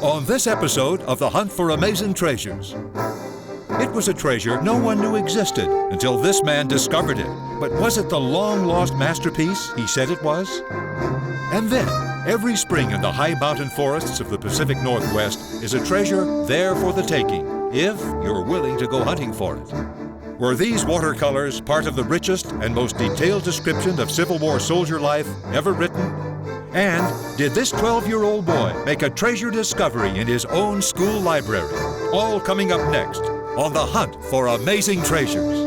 On this episode of The Hunt for Amazing Treasures. It was a treasure no one knew existed until this man discovered it. But was it the long-lost masterpiece he said it was? And then, every spring in the high mountain forests of the Pacific Northwest is a treasure there for the taking, if you're willing to go hunting for it. Were these watercolors part of the richest and most detailed description of Civil War soldier life ever written? And did this 12-year-old boy make a treasure discovery in his own school library? All coming up next on The Hunt for Amazing Treasures.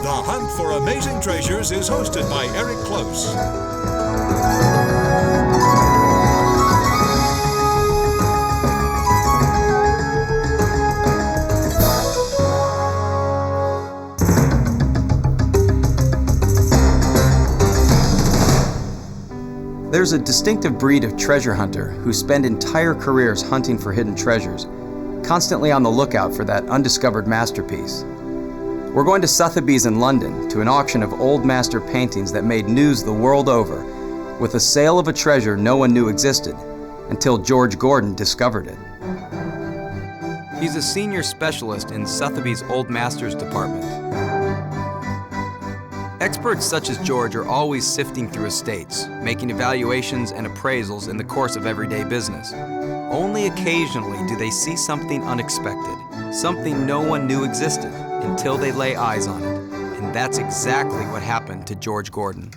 The Hunt for Amazing Treasures is hosted by Eric Close. There's a distinctive breed of treasure hunter who spend entire careers hunting for hidden treasures, constantly on the lookout for that undiscovered masterpiece. We're going to Sotheby's in London to an auction of old master paintings that made news the world over, with the sale of a treasure no one knew existed, until George Gordon discovered it. He's a senior specialist in Sotheby's Old Masters department. Experts such as George are always sifting through estates, making evaluations and appraisals in the course of everyday business. Only occasionally do they see something unexpected, something no one knew existed, until they lay eyes on it. And that's exactly what happened to George Gordon.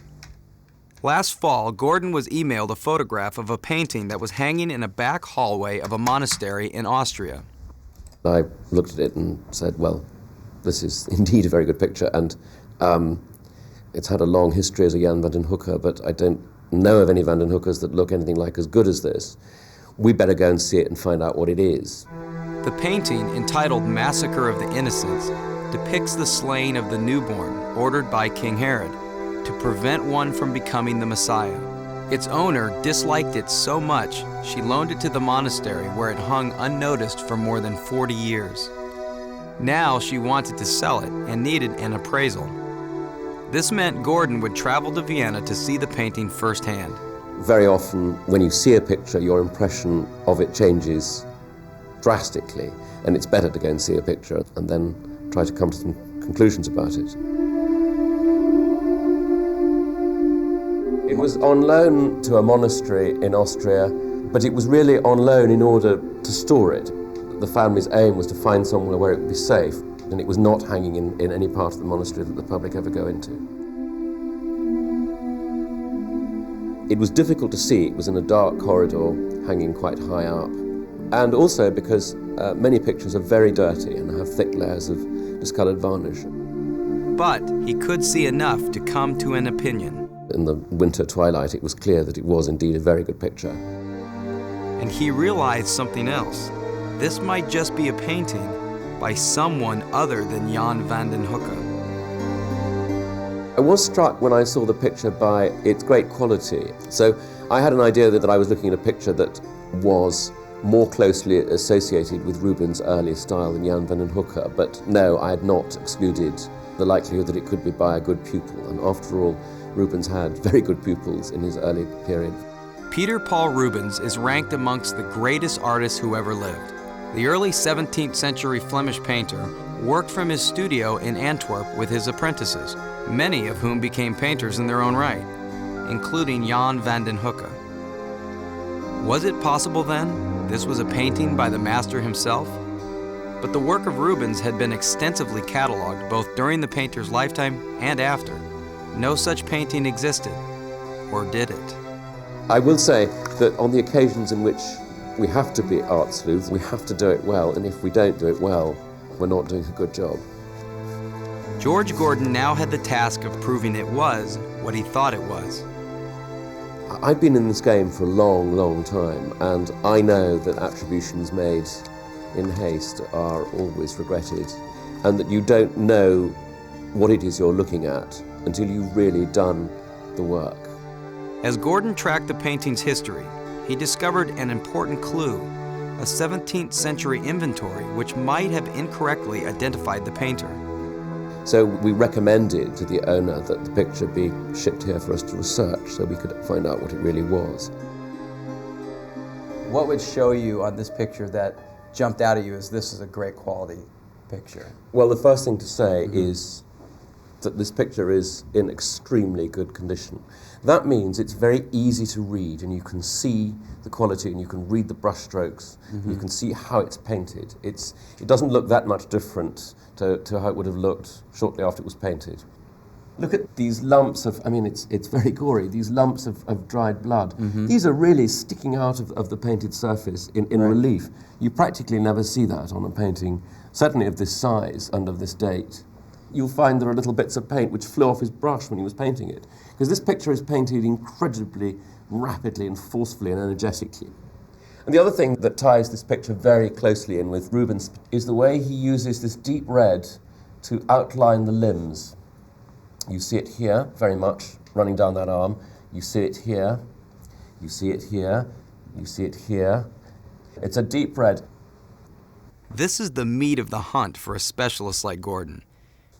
Last fall, Gordon was emailed a photograph of a painting that was hanging in a back hallway of a monastery in Austria. I looked at it and said, well, this is indeed a very good picture, and it's had a long history as a Jan van den Hoeker, but I don't know of any Van den Hoekers that look anything like as good as this. We better go and see it and find out what it is. The painting, entitled Massacre of the Innocents, depicts the slaying of the newborn ordered by King Herod to prevent one from becoming the Messiah. Its owner disliked it so much, she loaned it to the monastery where it hung unnoticed for more than 40 years. Now she wanted to sell it and needed an appraisal. This meant Gordon would travel to Vienna to see the painting firsthand. Very often, when you see a picture, your impression of it changes drastically, and it's better to go and see a picture and then try to come to some conclusions about it. It was on loan to a monastery in Austria, but it was really on loan in order to store it. The family's aim was to find somewhere where it would be safe, and it was not hanging in any part of the monastery that the public ever go into. It was difficult to see. It was in a dark corridor, hanging quite high up. And also because many pictures are very dirty and have thick layers of discolored varnish. But he could see enough to come to an opinion. In the winter twilight, it was clear that it was indeed a very good picture. And he realized something else. This might just be a painting by someone other than Jan van den Hoeker. I was struck when I saw the picture by its great quality. So I had an idea that I was looking at a picture that was more closely associated with Ruben's early style than Jan van den Hoeker, but no, I had not excluded the likelihood that it could be by a good pupil, and after all, Rubens had very good pupils in his early period. Peter Paul Rubens is ranked amongst the greatest artists who ever lived. The early 17th century Flemish painter worked from his studio in Antwerp with his apprentices, many of whom became painters in their own right, including Jan van den Hoeker. Was it possible then this was a painting by the master himself? But the work of Rubens had been extensively cataloged both during the painter's lifetime and after. No such painting existed, or did it? I will say that on the occasions in which we have to be art sleuths, we have to do it well, and if we don't do it well, we're not doing a good job. George Gordon now had the task of proving it was what he thought it was. I've been in this game for a long, long time, and I know that attributions made in haste are always regretted, and that you don't know what it is you're looking at until you've really done the work. As Gordon tracked the painting's history, he discovered an important clue. a 17th century inventory which might have incorrectly identified the painter. So we recommended to the owner that the picture be shipped here for us to research so we could find out what it really was. What would show you on this picture that jumped out at you as this is a great quality picture? Well, the first thing to say is that this picture is in extremely good condition. That means it's very easy to read, and you can see the quality and you can read the brush strokes, and you can see how it's painted. It doesn't look that much different to how it would have looked shortly after it was painted. Look at these lumps of, I mean, it's very gory, these lumps of dried blood. These are really sticking out of the painted surface in relief. You practically never see that on a painting, certainly of this size and of this date. You'll find there are little bits of paint which flew off his brush when he was painting it, because this picture is painted incredibly rapidly and forcefully and energetically. And the other thing that ties this picture very closely in with Ruben's is the way he uses this deep red to outline the limbs. You see it here, very much, running down that arm. You see it here, you see it here, you see it here. It's a deep red. This is the meat of the hunt for a specialist like Gordon.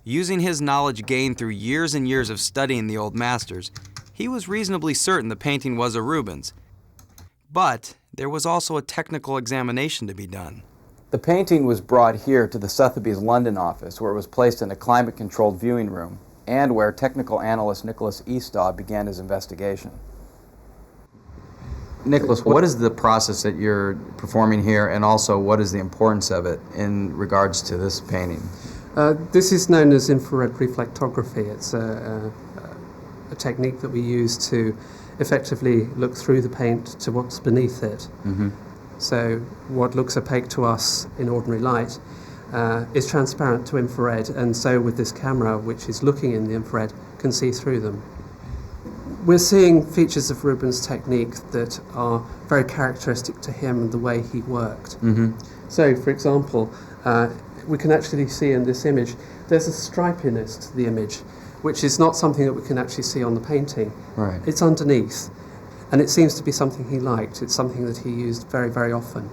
Using his knowledge gained through years and years of studying the old masters, he was reasonably certain the painting was a Rubens. But there was also a technical examination to be done. The painting was brought here to the Sotheby's London office, where it was placed in a climate-controlled viewing room, and where technical analyst Nicholas Eastaugh began his investigation. Nicholas, what is the process that you're performing here, and also what is the importance of it in regards to this painting? This is known as infrared reflectography. It's a technique that we use to effectively look through the paint to what's beneath it. So what looks opaque to us in ordinary light is transparent to infrared, and so with this camera, which is looking in the infrared, can see through them. We're seeing features of Ruben's technique that are very characteristic to him and the way he worked. So, for example, we can actually see in this image, there's a stripiness to the image, which is not something that we can actually see on the painting. Right. It's underneath, and it seems to be something he liked. It's something that he used very, very often.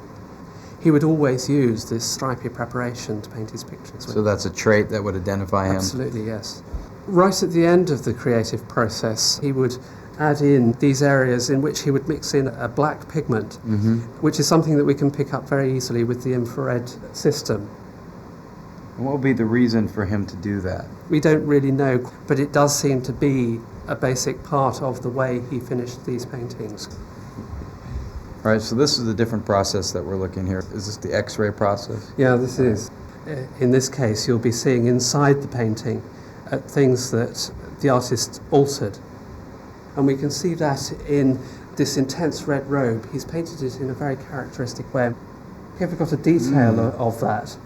He would always use this stripy preparation to paint his pictures with. So that's a trait that would identify him? Absolutely, yes. Right at the end of the creative process, he would add in these areas in which he would mix in a black pigment, which is something that we can pick up very easily with the infrared system. And what would be the reason for him to do that? We don't really know, but it does seem to be a basic part of the way he finished these paintings. All right, so this is a different process that we're looking here. Is this the X-ray process? Yeah, this is. In this case, you'll be seeing inside the painting things that the artist altered. And we can see that in this intense red robe. He's painted it in a very characteristic way. Here we've got a detail of that.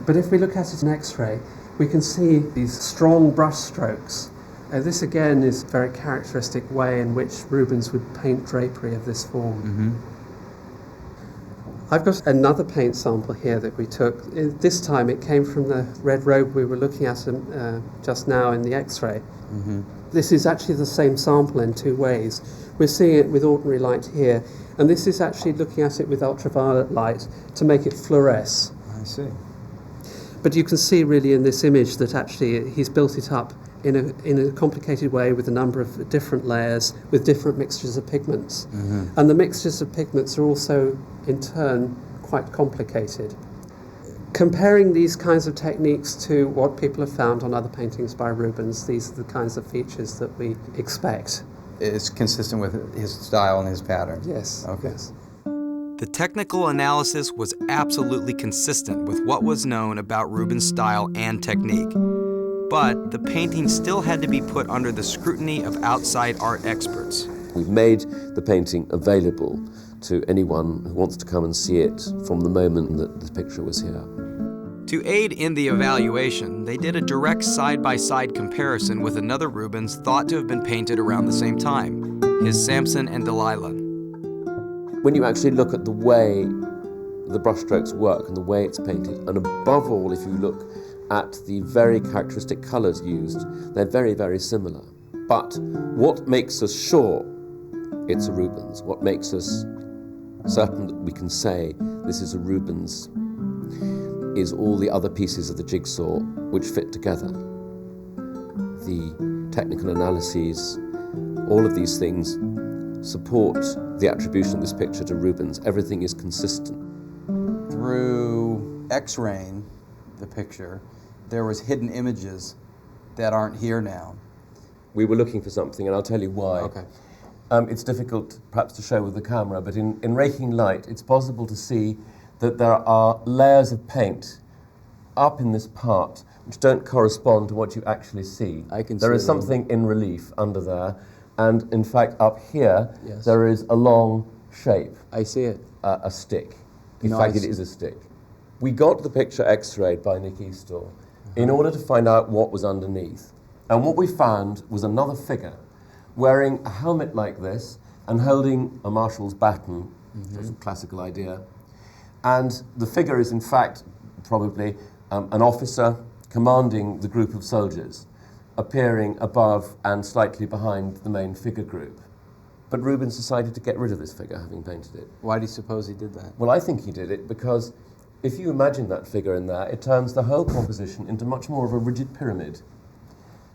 But if we look at it in X-ray, we can see these strong brush strokes. This again is a very characteristic way in which Rubens would paint drapery of this form. I've got another paint sample here that we took. This time it came from the red robe we were looking at just now in the X-ray. This is actually the same sample in two ways. We're seeing it with ordinary light here, and this is actually looking at it with ultraviolet light to make it fluoresce. I see. But you can see really in this image that actually he's built it up in a complicated way with a number of different layers with different mixtures of pigments. And the mixtures of pigments are also, in turn, quite complicated. Comparing these kinds of techniques to what people have found on other paintings by Rubens, these are the kinds of features that we expect. It's consistent with his style and his pattern? Yes. Okay. Yes. The technical analysis was absolutely consistent with what was known about Rubens' style and technique. But the painting still had to be put under the scrutiny of outside art experts. We've made the painting available to anyone who wants to come and see it from the moment that the picture was here. To aid in the evaluation, they did a direct side-by-side comparison with another Rubens thought to have been painted around the same time, his Samson and Delilah. When you actually look at the way the brushstrokes work and the way it's painted, and above all, if you look at the very characteristic colours used, they're very, very similar. But what makes us sure it's a Rubens, what makes us certain that we can say this is a Rubens is all the other pieces of the jigsaw which fit together. The technical analyses, all of these things support the attribution of this picture to Rubens. Everything is consistent. Through X-raying the picture, there was hidden images that aren't here now. We were looking for something, and I'll tell you why. Okay. It's difficult perhaps to show with the camera, but in raking light, it's possible to see that there are layers of paint up in this part which don't correspond to what you actually see. I can There see is it. something in relief under there, and in fact up here Yes. there is a long shape, I see it. a stick. In No, fact, I it see. is a stick. We got the picture x-rayed by Nick Eastaugh in order to find out what was underneath. And what we found was another figure wearing a helmet like this and holding a marshal's baton. That's a classical idea. And the figure is in fact probably an officer commanding the group of soldiers, appearing above and slightly behind the main figure group. But Rubens decided to get rid of this figure, having painted it. Why do you suppose he did that? Well, I think he did it because if you imagine that figure in there, it turns the whole composition into much more of a rigid pyramid.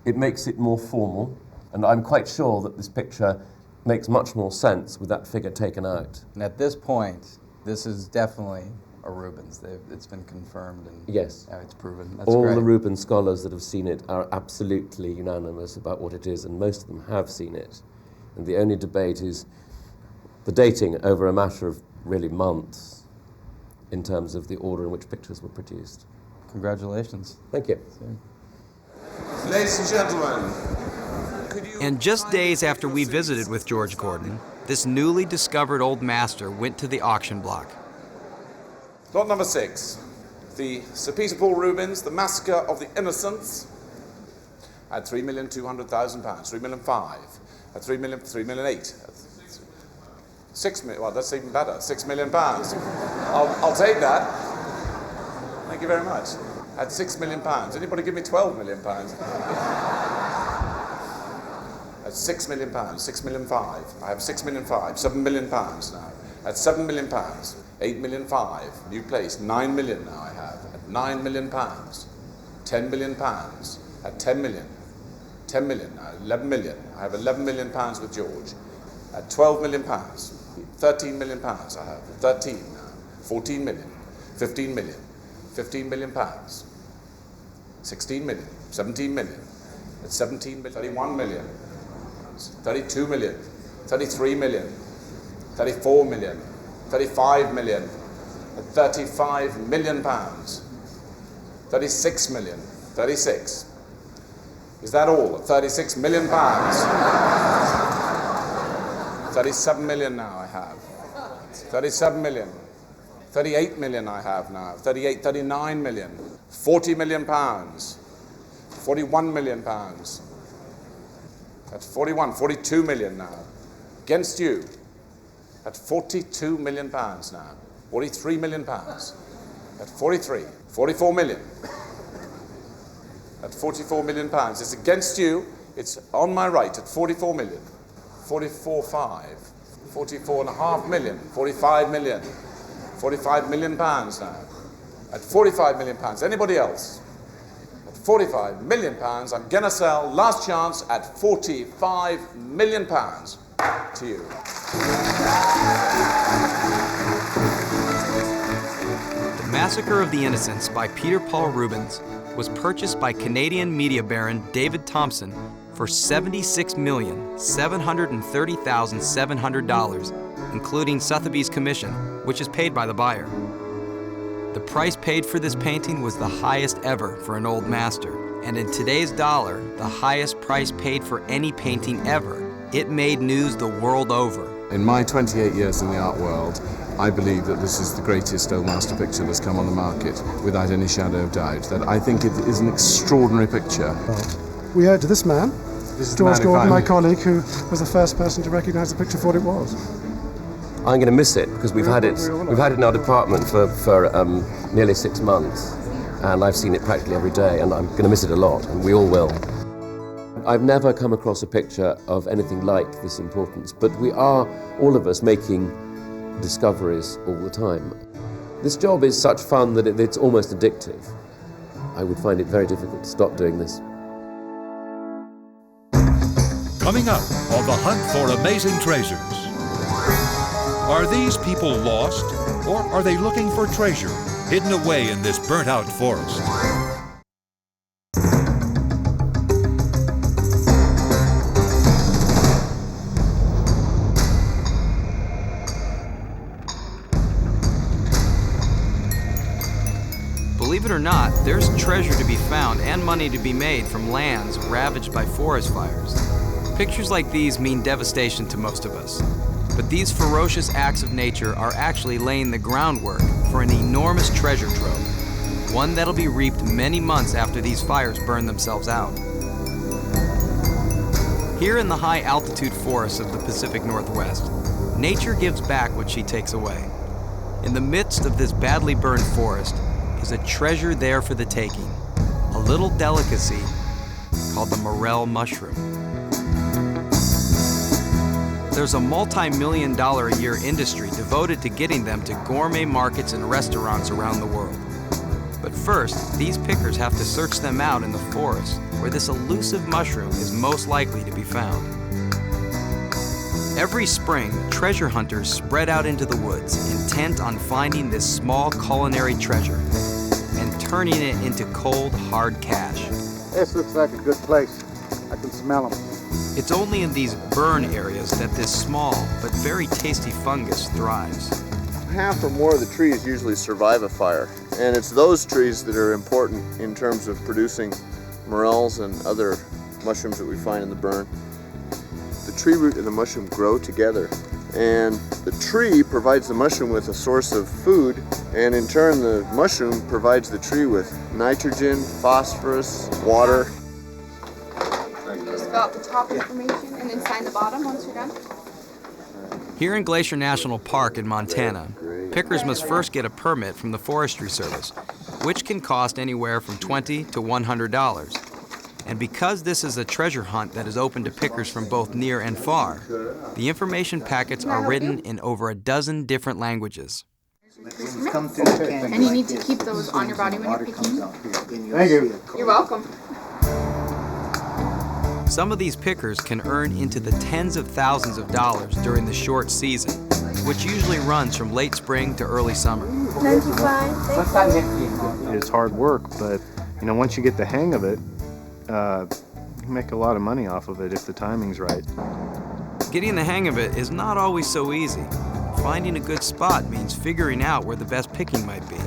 It makes it more formal, and I'm quite sure that this picture makes much more sense with that figure taken out. And at this point, this is definitely a Rubens. It's been confirmed and Yes. it's proven. That's All great. the Rubens scholars that have seen it are absolutely unanimous about what it is, and most of them have seen it. And the only debate is the dating over a matter of really months in terms of the order in which pictures were produced. Congratulations. Thank you. Ladies and gentlemen, could you... And just days after we visited with George Gordon, this newly discovered old master went to the auction block. Lot number 6, the Sir Peter Paul Rubens, The Massacre of the Innocents, at £3,200,000, £3,500,000, at £3,800,000, 6 million, well that's even better, £6 million. I'll take that. Thank you very much. At £6 million. Anybody give me £12 million? At £6 million, £6,500,000. I have £6,500,000, £7 million now. At £7 million, £8,500,000. New place, £9 million now I have. At £9 million, £10 million. At 10 million, 10 million now, 11 million. I have 11 million pounds with George. At 12 million pounds, 13 million pounds I have. 13 now, 14 million, 15 million, 15 million pounds, 16 million, 17 million. At 17 million, 31 million, 32 million, 33 million, 34 million, 35 million, at 35 million pounds, 36 million, 36. Is that all? 36 million pounds. 37 million now I have. 37 million. 38 million I have now. 38, 39 million. 40 million pounds. 41 million pounds. That's 41, 42 million now. Against you. At 42 million pounds now. 43 million pounds. At 43. 44 million. At 44 million pounds. It's against you. It's on my right at 44 million. 44.5. 44.5 million. 45 million. 45 million pounds now. At 45 million pounds. Anybody else? At 45 million pounds, I'm gonna sell, last chance, at 45 million pounds to you. The Massacre of the Innocents by Peter Paul Rubens was purchased by Canadian media baron David Thompson for $76,730,700, including Sotheby's commission, which is paid by the buyer. The price paid for this painting was the highest ever for an old master, and in today's dollar, the highest price paid for any painting ever. It made news the world over. In my 28 years in the art world, I believe that this is the greatest old master picture that's come on the market, without any shadow of doubt. That I think it is an extraordinary picture. We owe it to this man, This is George the man who Gordon, my found- colleague, who was the first person to recognise the picture for what it was. I'm going to miss it because we've had it in our department for nearly 6 months, and I've seen it practically every day, and I'm going to miss it a lot, and we all will. I've never come across a picture of anything like this importance, but we are, all of us, making discoveries all the time. This job is such fun that it's almost addictive. I would find it very difficult to stop doing this. Coming up on the hunt for amazing treasures. Are these people lost, or are they looking for treasure hidden away in this burnt-out forest? Believe it or not, there's treasure to be found and money to be made from lands ravaged by forest fires. Pictures like these mean devastation to most of us. But these ferocious acts of nature are actually laying the groundwork for an enormous treasure trove, one that'll be reaped many months after these fires burn themselves out. Here in the high-altitude forests of the Pacific Northwest, nature gives back what she takes away. In the midst of this badly burned forest is a treasure there for the taking, a little delicacy called the morel mushroom. There's a multi-million-dollar-a-year industry devoted to getting them to gourmet markets and restaurants around the world. But first, these pickers have to search them out in the forest, where this elusive mushroom is most likely to be found. Every spring, treasure hunters spread out into the woods, intent on finding this small culinary treasure and turning it into cold, hard cash. This looks like a good place. I can smell them. It's only in these burn areas that this small but very tasty fungus thrives. Half or more of the trees usually survive a fire, and it's those trees that are important in terms of producing morels and other mushrooms that we find in the burn. The tree root and the mushroom grow together, and the tree provides the mushroom with a source of food, and in turn the mushroom provides the tree with nitrogen, phosphorus, water. Just fill out the top information and then sign the bottom once you're done. Here in Glacier National Park in Montana, pickers must first get a permit from the Forestry Service, which can cost anywhere from $20 to $100. And because this is a treasure hunt that is open to pickers from both near and far, the information packets are written in over a dozen different languages. And you need to keep those on your body when you're picking. Thank you. You're welcome. Some of these pickers can earn into the tens of thousands of dollars during the short season, which usually runs from late spring to early summer. It's hard work, but once you get the hang of it, you make a lot of money off of it if the timing's right. Getting the hang of it is not always so easy. Finding a good spot means figuring out where the best picking might be. You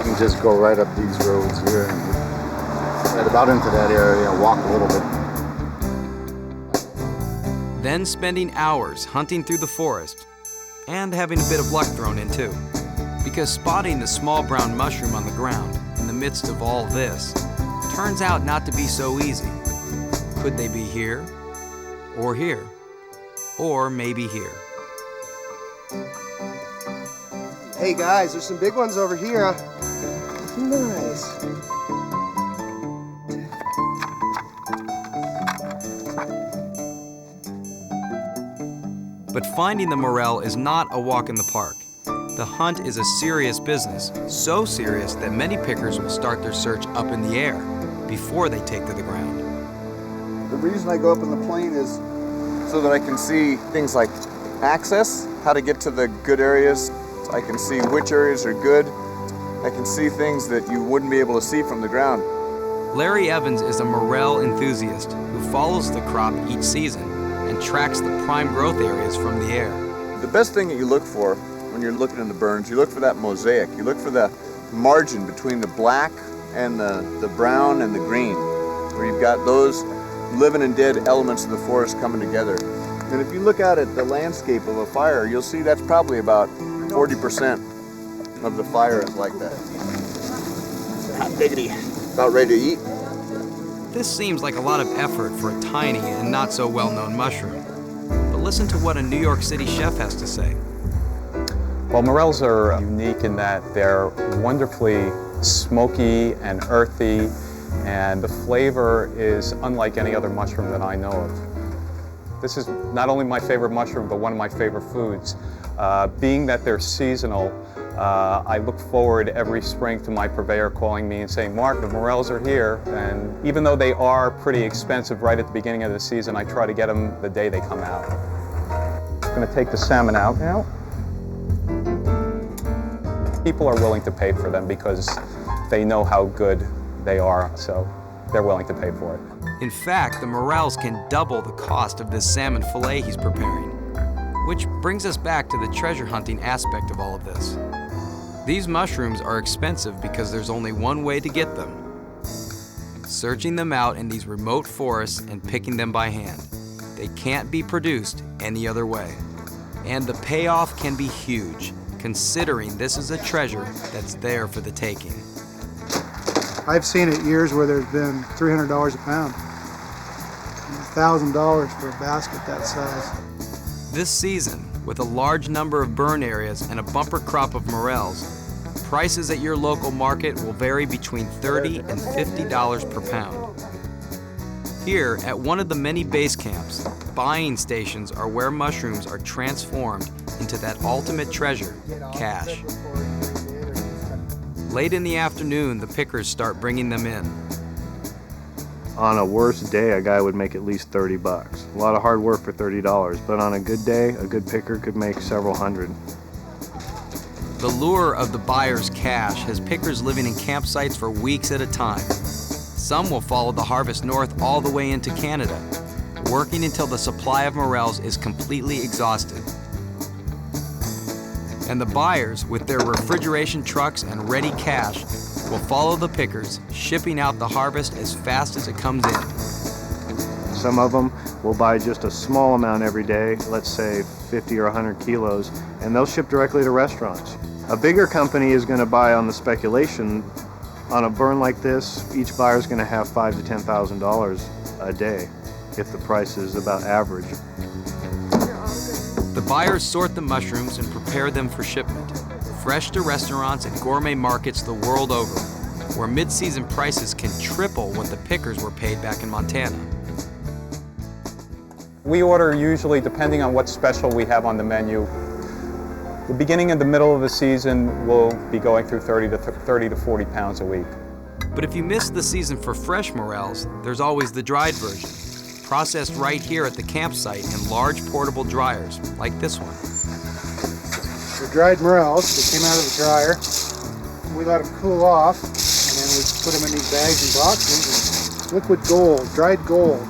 can just go right up these roads here and right about into that area, walk a little bit. Then spending hours hunting through the forest and having a bit of luck thrown in too. Because spotting the small brown mushroom on the ground in the midst of all this turns out not to be so easy. Could they be here? Or here? Or maybe here? Hey guys, there's some big ones over here. Nice. But finding the morel is not a walk in the park. The hunt is a serious business, so serious that many pickers will start their search up in the air before they take to the ground. The reason I go up in the plane is so that I can see things like access, how to get to the good areas. I can see which areas are good. I can see things that you wouldn't be able to see from the ground. Larry Evans is a morel enthusiast who follows the crop each season and tracks the prime growth areas from the air. The best thing that you look for when you're looking in the burns, you look for that mosaic. You look for the margin between the black and the brown and the green, where you've got those living and dead elements of the forest coming together. And if you look out at the landscape of a fire, you'll see that's probably about 40% of the fire is like that. Hot diggity, about ready to eat. This seems like a lot of effort for a tiny and not so well-known mushroom. But listen to what a New York City chef has to say. Well, morels are unique in that they're wonderfully smoky and earthy, and the flavor is unlike any other mushroom that I know of. This is not only my favorite mushroom, but one of my favorite foods. Being that they're seasonal, I look forward every spring to my purveyor calling me and saying, Mark, the morels are here. And even though they are pretty expensive right at the beginning of the season, I try to get them the day they come out. I'm going to take the salmon out now. People are willing to pay for them because they know how good they are, so they're willing to pay for it. In fact, the morels can double the cost of this salmon fillet he's preparing. Which brings us back to the treasure hunting aspect of all of this. These mushrooms are expensive because there's only one way to get them. Searching them out in these remote forests and picking them by hand. They can't be produced any other way. And the payoff can be huge, considering this is a treasure that's there for the taking. I've seen it years where there's been $300 a pound, $1,000 for a basket that size. This season, with a large number of burn areas and a bumper crop of morels, prices at your local market will vary between $30 and $50 per pound. Here, at one of the many base camps, buying stations are where mushrooms are transformed into that ultimate treasure, cash. Late in the afternoon, the pickers start bringing them in. On a worse day, a guy would make at least 30 bucks. A lot of hard work for $30, but on a good day, a good picker could make several hundred. The lure of the buyer's cash has pickers living in campsites for weeks at a time. Some will follow the harvest north all the way into Canada, working until the supply of morels is completely exhausted. And the buyers, with their refrigeration trucks and ready cash, will follow the pickers, shipping out the harvest as fast as it comes in. Some of them will buy just a small amount every day, let's say 50 or 100 kilos, and they'll ship directly to restaurants. A bigger company is going to buy on the speculation. On a burn like this, each buyer is going to have $5,000 to $10,000 a day, if the price is about average. The buyers sort the mushrooms and prepare them for shipment, fresh to restaurants and gourmet markets the world over, where mid-season prices can triple what the pickers were paid back in Montana. We order usually, depending on what special we have on the menu, the beginning and the middle of the season will be going through 30 to 40 pounds a week. But if you miss the season for fresh morels, there's always the dried version, processed right here at the campsite in large portable dryers, like this one. The dried morels, they came out of the dryer. We let them cool off, and then we put them in these bags and boxes. And liquid gold, dried gold.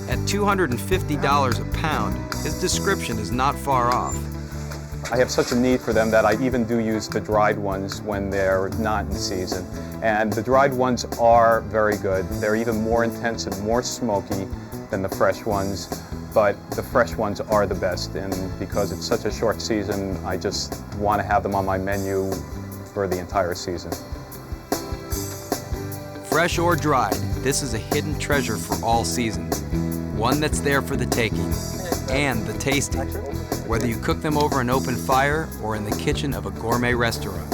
At $250 a pound, his description is not far off. I have such a need for them that I even do use the dried ones when they're not in season. And the dried ones are very good. They're even more intense and more smoky than the fresh ones, but the fresh ones are the best. And because it's such a short season, I just want to have them on my menu for the entire season. Fresh or dried, this is a hidden treasure for all seasons. One that's there for the taking and the tasting, whether you cook them over an open fire or in the kitchen of a gourmet restaurant.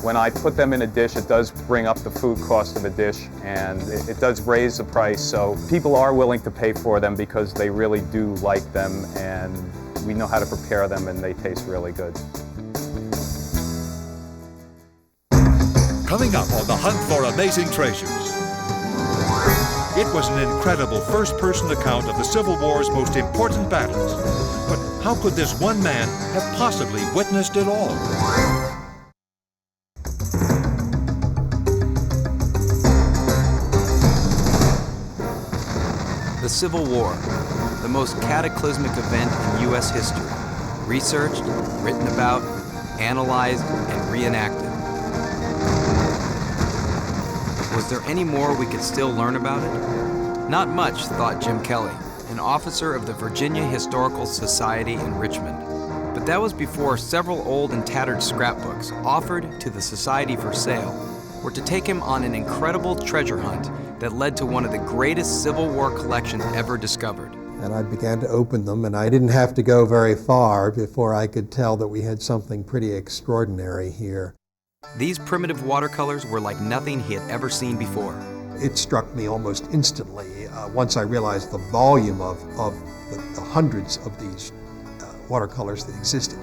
When I put them in a dish, it does bring up the food cost of a dish, and it does raise the price, so people are willing to pay for them because they really do like them, and we know how to prepare them, and they taste really good. Coming up on the hunt for amazing treasures. It was an incredible first-person account of the Civil War's most important battles. But how could this one man have possibly witnessed it all? The Civil War, the most cataclysmic event in U.S. history, researched, written about, analyzed, and reenacted. Was there any more we could still learn about it? Not much, thought Jim Kelly, an officer of the Virginia Historical Society in Richmond. But that was before several old and tattered scrapbooks offered to the society for sale were to take him on an incredible treasure hunt that led to one of the greatest Civil War collections ever discovered. And I began to open them, and I didn't have to go very far before I could tell that we had something pretty extraordinary here. These primitive watercolors were like nothing he had ever seen before. It struck me almost instantly once I realized the volume of the hundreds of these watercolors that existed,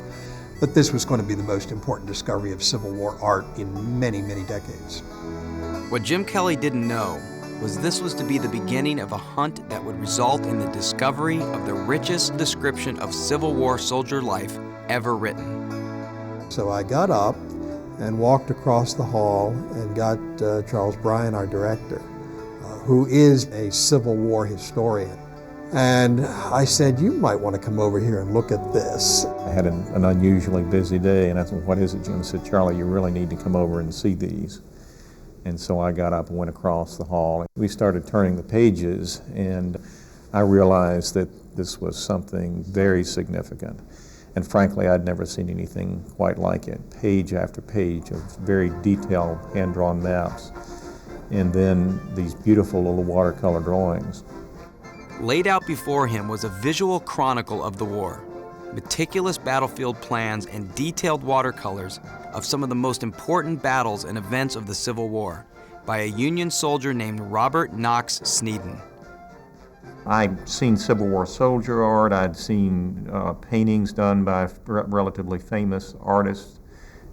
that this was going to be the most important discovery of Civil War art in many, many decades. What Jim Kelly didn't know was this was to be the beginning of a hunt that would result in the discovery of the richest description of Civil War soldier life ever written. So I got up and walked across the hall and got Charles Bryan, our director, who is a Civil War historian. And I said, you might want to come over here and look at this. I had an unusually busy day, and I said, what is it, Jim? I said, Charlie, you really need to come over and see these. And so I got up and went across the hall. We started turning the pages, and I realized that this was something very significant. And frankly, I'd never seen anything quite like it. Page after page of very detailed hand-drawn maps, and then these beautiful little watercolor drawings. Laid out before him was a visual chronicle of the war, meticulous battlefield plans and detailed watercolors of some of the most important battles and events of the Civil War by a Union soldier named Robert Knox Sneeden. I'd seen Civil War soldier art, I'd seen paintings done by relatively famous artists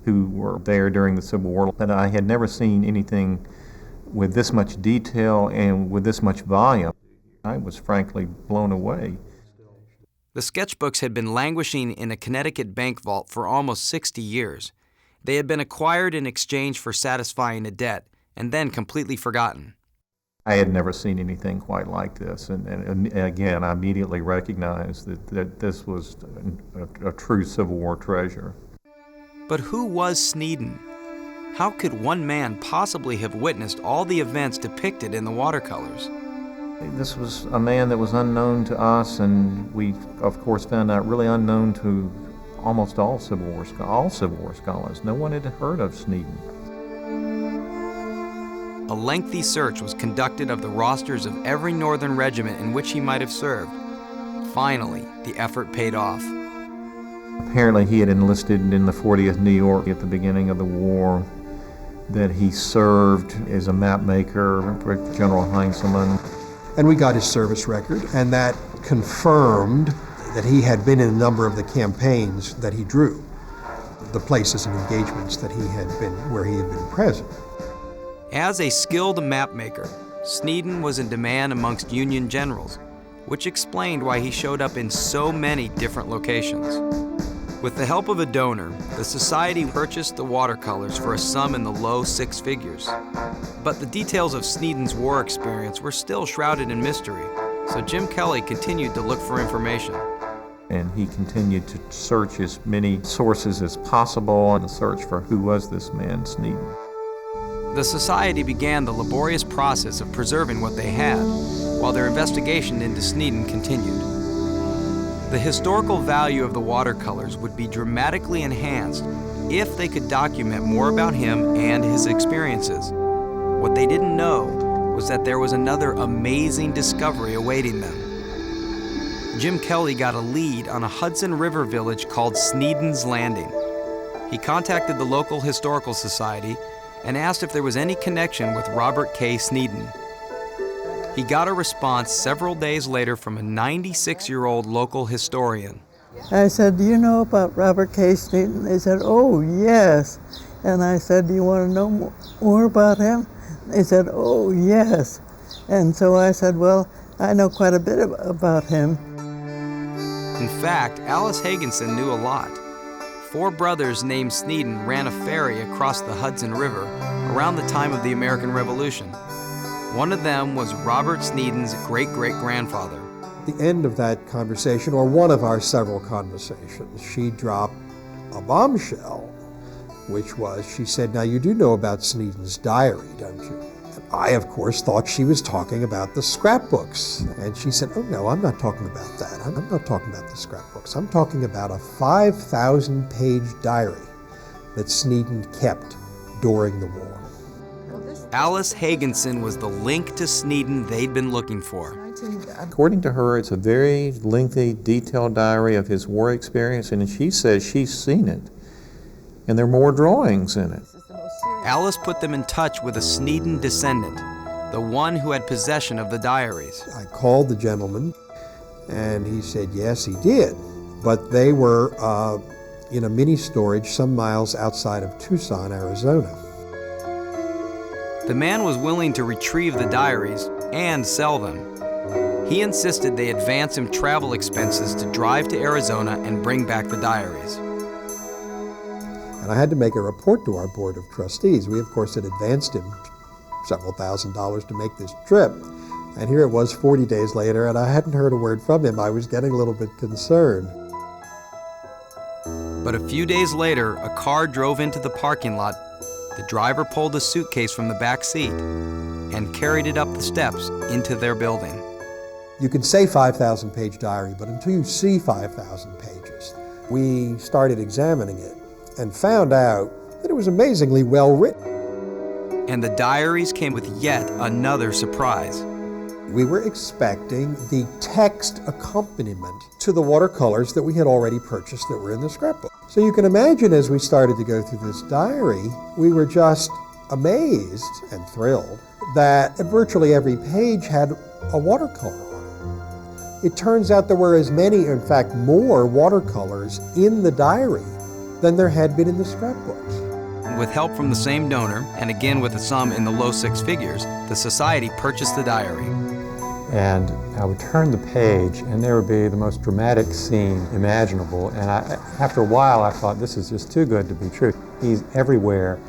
who were there during the Civil War, but I had never seen anything with this much detail and with this much volume. I was frankly blown away. The sketchbooks had been languishing in a Connecticut bank vault for almost 60 years. They had been acquired in exchange for satisfying a debt, and then completely forgotten. I had never seen anything quite like this, and again, I immediately recognized that this was a true Civil War treasure. But who was Sneeden? How could one man possibly have witnessed all the events depicted in the watercolors? This was a man that was unknown to us, and we, of course, found out really unknown to almost all Civil War scholars. No one had heard of Sneeden. A lengthy search was conducted of the rosters of every Northern regiment in which he might have served. Finally, the effort paid off. Apparently, he had enlisted in the 40th New York at the beginning of the war, that he served as a map maker for General Heintzelman. And we got his service record, and that confirmed that he had been in a number of the campaigns that he drew, the places and engagements that he had been, where he had been present. As a skilled mapmaker, Sneeden was in demand amongst Union generals, which explained why he showed up in so many different locations. With the help of a donor, the Society purchased the watercolors for a sum in the low six figures. But the details of Sneeden's war experience were still shrouded in mystery, so Jim Kelly continued to look for information. And he continued to search as many sources as possible in the search for who was this man, Sneeden. The Society began the laborious process of preserving what they had, while their investigation into Sneeden continued. The historical value of the watercolors would be dramatically enhanced if they could document more about him and his experiences. What they didn't know was that there was another amazing discovery awaiting them. Jim Kelly got a lead on a Hudson River village called Sneeden's Landing. He contacted the local historical society and asked if there was any connection with Robert K. Sneeden. He got a response several days later from a 96-year-old local historian. I said, do you know about Robert K. Sneeden? They said, oh, yes. And I said, do you want to know more about him? They said, oh, yes. And so I said, well, I know quite a bit about him. In fact, Alice Higginson knew a lot. 4 brothers named Sneeden ran a ferry across the Hudson River around the time of the American Revolution. One of them was Robert Sneeden's great-great-grandfather. At the end of that conversation, or one of our several conversations, she dropped a bombshell, which was, she said, now you do know about Sneeden's diary, don't you? And I, of course, thought she was talking about the scrapbooks. And she said, oh no, I'm not talking about that. I'm not talking about the scrapbooks. I'm talking about a 5,000-page diary that Sneeden kept during the war. Alice Higginson was the link to Sneeden they'd been looking for. According to her, it's a very lengthy, detailed diary of his war experience, and she says she's seen it, and there are more drawings in it. Alice put them in touch with a Sneeden descendant, the one who had possession of the diaries. I called the gentleman, and he said yes, he did. But they were in a mini storage some miles outside of Tucson, Arizona. The man was willing to retrieve the diaries and sell them. He insisted they advance him travel expenses to drive to Arizona and bring back the diaries. And I had to make a report to our board of trustees. We, of course, had advanced him several $1,000s to make this trip. And here it was 40 days later, and I hadn't heard a word from him. I was getting a little bit concerned. But a few days later, a car drove into the parking lot. The driver pulled a suitcase from the back seat and carried it up the steps into their building. You can say 5,000-page diary, but until you see 5,000 pages, we started examining it and found out that it was amazingly well written. And the diaries came with yet another surprise. We were expecting the text accompaniment to the watercolors that we had already purchased that were in the scrapbook. So you can imagine as we started to go through this diary, we were just amazed and thrilled that virtually every page had a watercolor on it. It turns out there were as many, in fact more, watercolors in the diary than there had been in the scrapbooks. With help from the same donor, and again with a sum in the low six figures, the society purchased the diary. And I would turn the page, and there would be the most dramatic scene imaginable. And after a while, I thought, this is just too good to be true. He's everywhere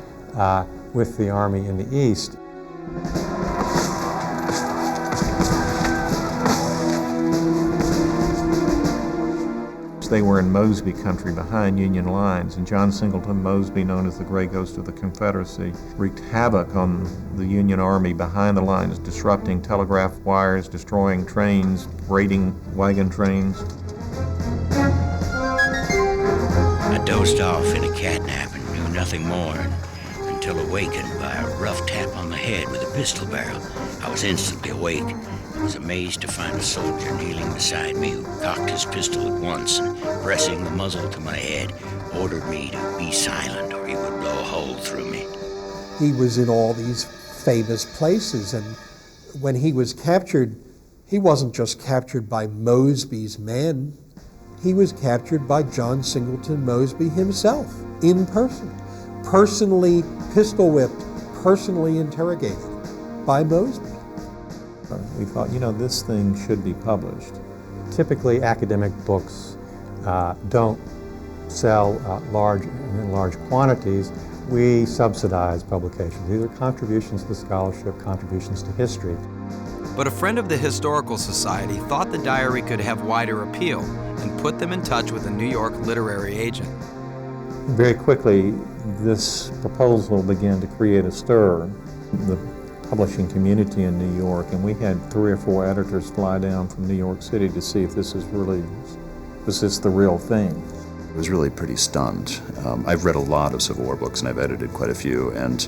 with the army in the East. They were in Mosby country behind Union lines, and John Singleton Mosby, known as the Gray Ghost of the Confederacy, wreaked havoc on the Union Army behind the lines, disrupting telegraph wires, destroying trains, raiding wagon trains. I dozed off in a catnap and knew nothing more until awakened by a rough tap on the head with a pistol barrel. I was instantly awake. I was amazed to find a soldier kneeling beside me who cocked his pistol at once and, pressing the muzzle to my head, ordered me to be silent or he would blow a hole through me. He was in all these famous places, and when he was captured, he wasn't just captured by Mosby's men. He was captured by John Singleton Mosby himself, in person, personally pistol whipped, personally interrogated by Mosby. We thought, this thing should be published. Typically, academic books don't sell in large quantities. We subsidize publications. These are contributions to scholarship, contributions to history. But a friend of the Historical Society thought the diary could have wider appeal and put them in touch with a New York literary agent. Very quickly, this proposal began to create a stir. The publishing community in New York, and we had 3 or 4 editors fly down from New York City to see if this was this the real thing. I was really pretty stunned. I've read a lot of Civil War books, and I've edited quite a few, and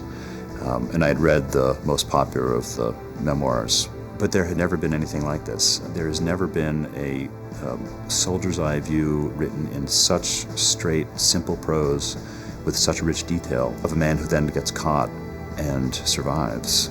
I had read the most popular of the memoirs, but there had never been anything like this. There has never been a soldier's eye view written in such straight, simple prose with such rich detail of a man who then gets caught and survives.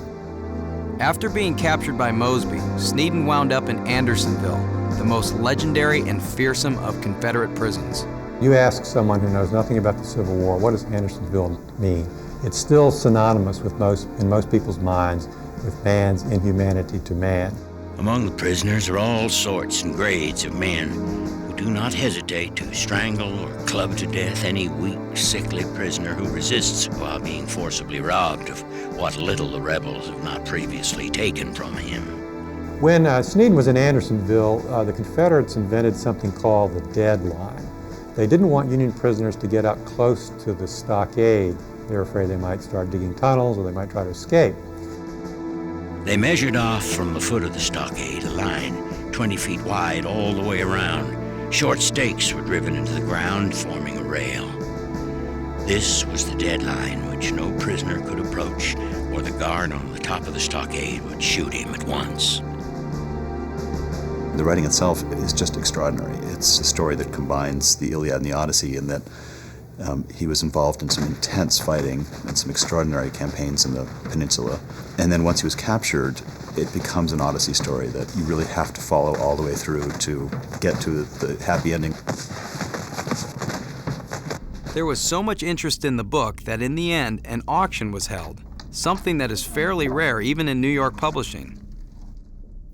After being captured by Mosby, Sneeden wound up in Andersonville, the most legendary and fearsome of Confederate prisons. You ask someone who knows nothing about the Civil War, what does Andersonville mean? It's still synonymous with in most people's minds with man's inhumanity to man. Among the prisoners are all sorts and grades of men who do not hesitate to strangle or club to death any weak, sickly prisoner who resists while being forcibly robbed of what little the rebels have not previously taken from him. When Sneeden was in Andersonville, the Confederates invented something called the deadline. They didn't want Union prisoners to get up close to the stockade. They were afraid they might start digging tunnels or they might try to escape. They measured off from the foot of the stockade a line 20 feet wide all the way around. Short stakes were driven into the ground, forming a rail. This was the deadline which no prisoner could approach, or the guard on the top of the stockade would shoot him at once. The writing itself is just extraordinary. It's a story that combines the Iliad and the Odyssey in that He was involved in some intense fighting and some extraordinary campaigns in the peninsula. And then once he was captured, it becomes an Odyssey story that you really have to follow all the way through to get to the happy ending. There was so much interest in the book that in the end, an auction was held, something that is fairly rare even in New York publishing.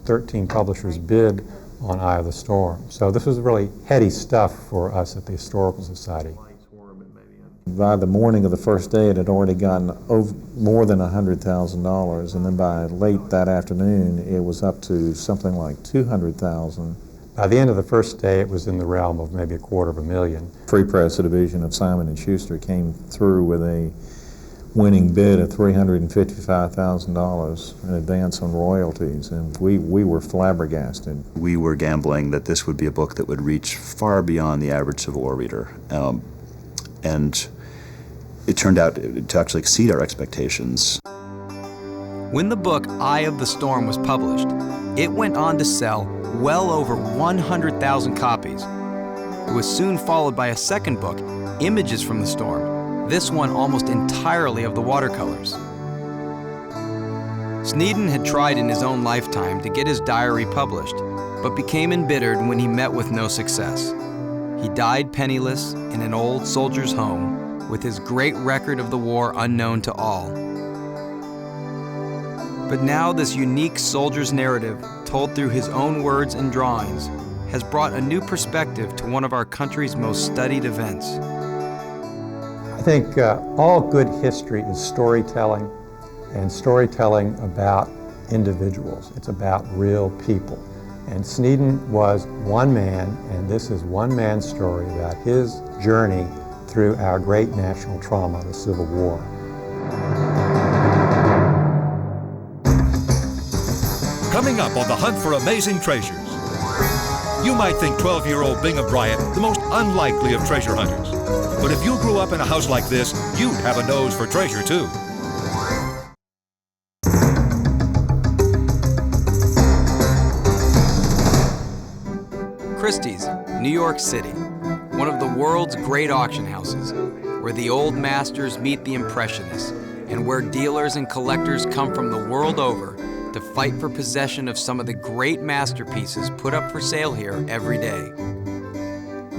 13 publishers bid on Eye of the Storm. So this was really heady stuff for us at the Historical Society. By the morning of the first day, it had already gotten more than $100,000, and then by late that afternoon, it was up to something like $200,000. By the end of the first day, it was in the realm of maybe $250,000. Free Press, a division of Simon & Schuster, came through with a winning bid of $355,000 in advance on royalties, and we were flabbergasted. We were gambling that this would be a book that would reach far beyond the average Civil War reader. And it turned out to actually exceed our expectations. When the book Eye of the Storm was published, it went on to sell well over 100,000 copies. It was soon followed by a second book, Images from the Storm, this one almost entirely of the watercolors. Sneeden had tried in his own lifetime to get his diary published, but became embittered when he met with no success. He died penniless in an old soldier's home, with his great record of the war unknown to all. But now this unique soldier's narrative, told through his own words and drawings, has brought a new perspective to one of our country's most studied events. I think all good history is storytelling, and storytelling about individuals. It's about real people. And Sneeden was one man, and this is one man's story about his journey through our great national trauma, the Civil War. Coming up on The Hunt for Amazing Treasures. You might think 12-year-old Bingham Bryant the most unlikely of treasure hunters. But if you grew up in a house like this, you'd have a nose for treasure too. Christie's, New York City, one of the world's great auction houses, where the old masters meet the impressionists, and where dealers and collectors come from the world over to fight for possession of some of the great masterpieces put up for sale here every day.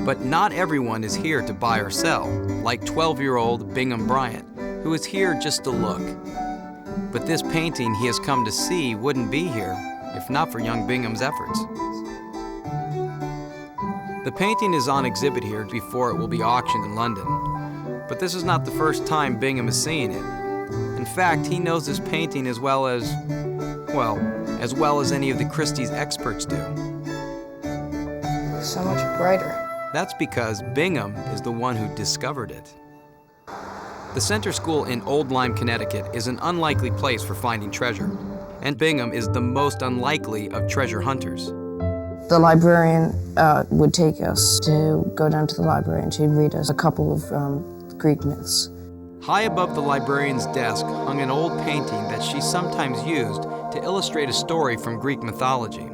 But not everyone is here to buy or sell, like 12-year-old Bingham Bryant, who is here just to look. But this painting he has come to see wouldn't be here if not for young Bingham's efforts. The painting is on exhibit here before it will be auctioned in London. But this is not the first time Bingham is seeing it. In fact, he knows this painting as well as any of the Christie's experts do. So much brighter. That's because Bingham is the one who discovered it. The Center School in Old Lyme, Connecticut is an unlikely place for finding treasure, and Bingham is the most unlikely of treasure hunters. The librarian would take us to go down to the library, and she'd read us a couple of Greek myths. High above the librarian's desk hung an old painting that she sometimes used to illustrate a story from Greek mythology.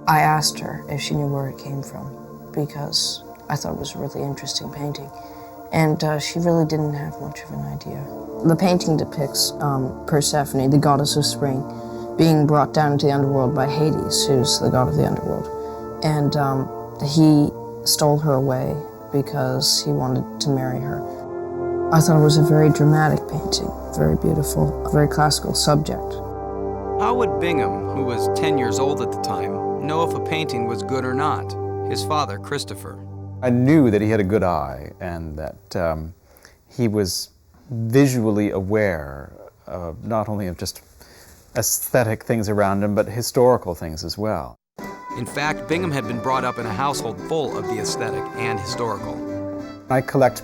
I asked her if she knew where it came from, because I thought it was a really interesting painting. And she really didn't have much of an idea. The painting depicts Persephone, the goddess of spring, being brought down into the underworld by Hades, who's the god of the underworld. And he stole her away because he wanted to marry her. I thought it was a very dramatic painting, very beautiful, a very classical subject. How would Bingham, who was 10 years old at the time, know if a painting was good or not? His father, Christopher. I knew that he had a good eye and that he was visually aware not only of just aesthetic things around him, but historical things as well. In fact, Bingham had been brought up in a household full of the aesthetic and historical. I collect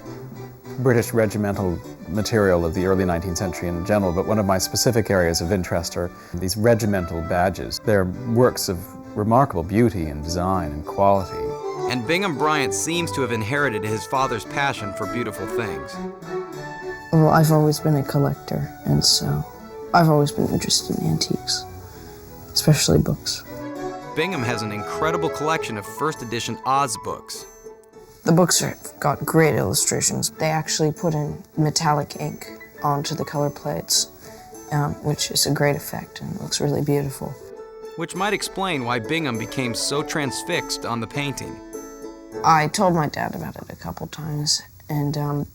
British regimental material of the early 19th century in general, but one of my specific areas of interest are these regimental badges. They're works of remarkable beauty and design and quality. And Bingham Bryant seems to have inherited his father's passion for beautiful things. Well, I've always been a collector, and so I've always been interested in antiques, especially books. Bingham has an incredible collection of first edition Oz books. The books have got great illustrations. They actually put in metallic ink onto the color plates, which is a great effect and looks really beautiful. Which might explain why Bingham became so transfixed on the painting. I told my dad about it a couple times, and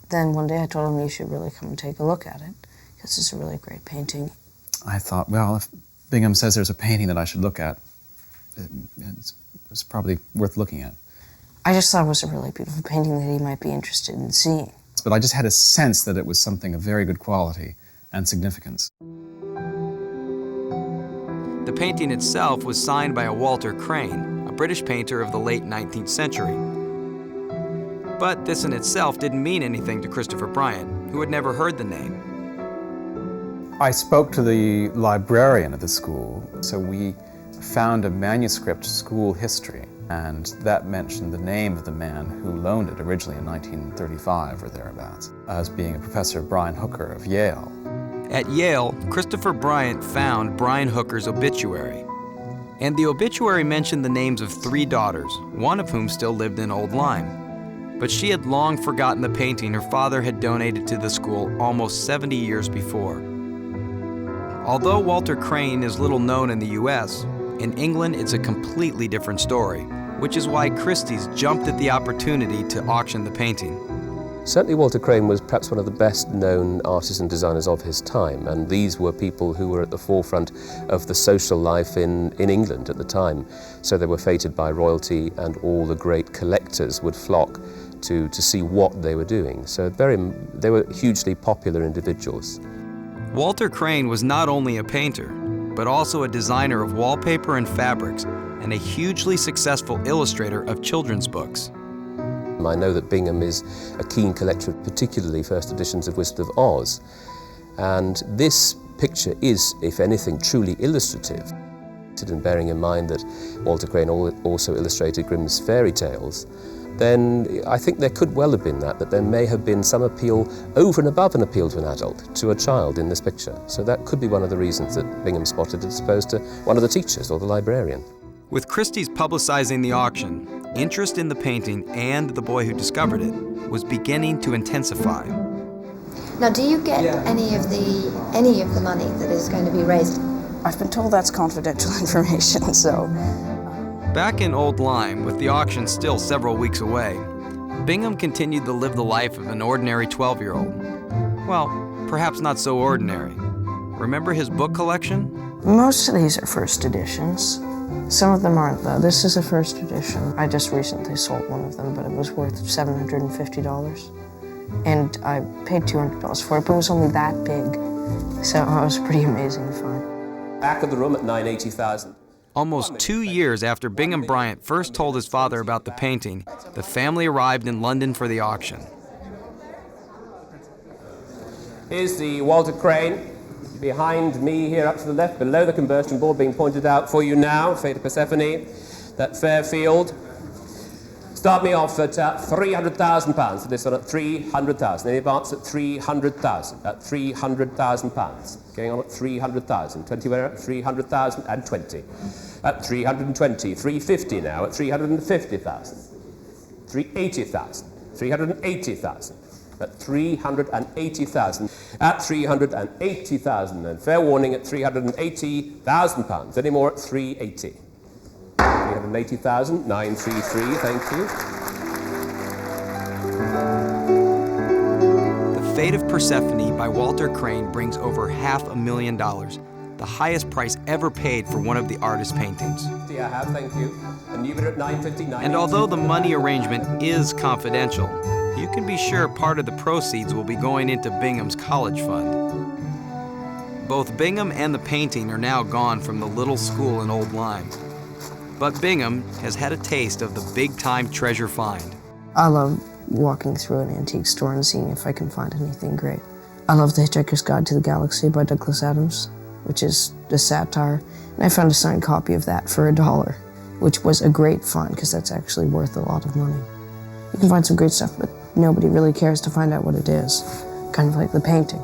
then one day I told him, you should really come and take a look at it, because it's a really great painting. I thought, well, if Bingham says there's a painting that I should look at, it's probably worth looking at. I just thought it was a really beautiful painting that he might be interested in seeing. But I just had a sense that it was something of very good quality and significance. The painting itself was signed by a Walter Crane, a British painter of the late 19th century. But this in itself didn't mean anything to Christopher Bryant, who had never heard the name. I spoke to the librarian at the school, so we found a manuscript school history, and that mentioned the name of the man who loaned it originally in 1935 or thereabouts, as being a Professor Brian Hooker of Yale. At Yale, Christopher Bryant found Brian Hooker's obituary. And the obituary mentioned the names of 3 daughters, one of whom still lived in Old Lyme. But she had long forgotten the painting her father had donated to the school almost 70 years before. Although Walter Crane is little known in the US, in England it's a completely different story, which is why Christie's jumped at the opportunity to auction the painting. Certainly Walter Crane was perhaps one of the best known artists and designers of his time, and these were people who were at the forefront of the social life in England at the time. So they were feted by royalty, and all the great collectors would flock to see what they were doing. So they were hugely popular individuals. Walter Crane was not only a painter, but also a designer of wallpaper and fabrics, and a hugely successful illustrator of children's books. I know that Bingham is a keen collector of particularly first editions of Wizard of Oz, and this picture is, if anything, truly illustrative. And bearing in mind that Walter Crane also illustrated Grimm's fairy tales, then I think there could well have been that there may have been some appeal over and above an appeal to an adult, to a child in this picture. So that could be one of the reasons that Bingham spotted it as opposed to one of the teachers or the librarian. With Christie's publicizing the auction, interest in the painting and the boy who discovered it was beginning to intensify. Now, do you get any of the money that is going to be raised? I've been told that's confidential information, so... Back in Old Lyme, with the auction still several weeks away, Bingham continued to live the life of an ordinary 12-year-old. Well, perhaps not so ordinary. Remember his book collection? Most of these are first editions. Some of them aren't, though. This is a first edition. I just recently sold one of them, but it was worth $750. And I paid $200 for it, but it was only that big. So it was pretty amazing to find. Back of the room at $980,000. Almost 2 years after Bingham Bryant first told his father about the painting, the family arrived in London for the auction. Here's the Walter Crane. Behind me here up to the left, below the conversion board, being pointed out for you now, Fate of Persephone, that Fairfield. Start me off at £300,000 for this one, at £300,000. Any advance at £300,000, at £300,000. Going on at £300,000. 20 where at £300,000 and 20. At £320, £350 now, at £350,000. £380,000, £380,000. At £380,000, at £380,000, and fair warning at £380,000. Any more at £380,000? 380,000, 933, thank you. The Fate of Persephone by Walter Crane brings over $500,000, the highest price ever paid for one of the artist's paintings. I have, thank you. And you were at 959. And although the money arrangement is confidential, you can be sure part of the proceeds will be going into Bingham's college fund. Both Bingham and the painting are now gone from the little school in Old Lyme. But Bingham has had a taste of the big-time treasure find. I love walking through an antique store and seeing if I can find anything great. I love The Hitchhiker's Guide to the Galaxy by Douglas Adams, which is a satire, and I found a signed copy of that for $1, which was a great find because that's actually worth a lot of money. You can find some great stuff, but nobody really cares to find out what it is, kind of like the painting.